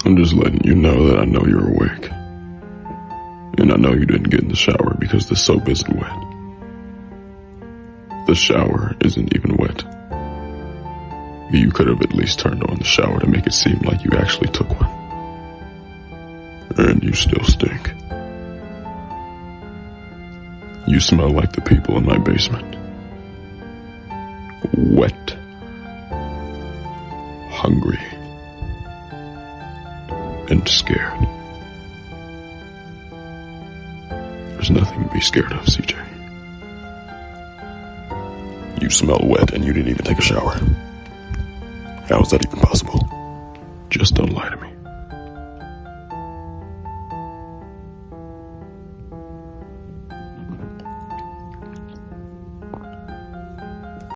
I'm just letting you know that I know you're awake. And I know you didn't get in the shower because the soap isn't wet. The shower isn't even wet. You could have at least turned on the shower to make it seem like you actually took one. And you still stink. You smell like the people in my basement. Wet. Hungry. And scared. There's nothing to be scared of, CJ. You smell wet and you didn't even take a shower. How is that even possible? Just don't lie to me.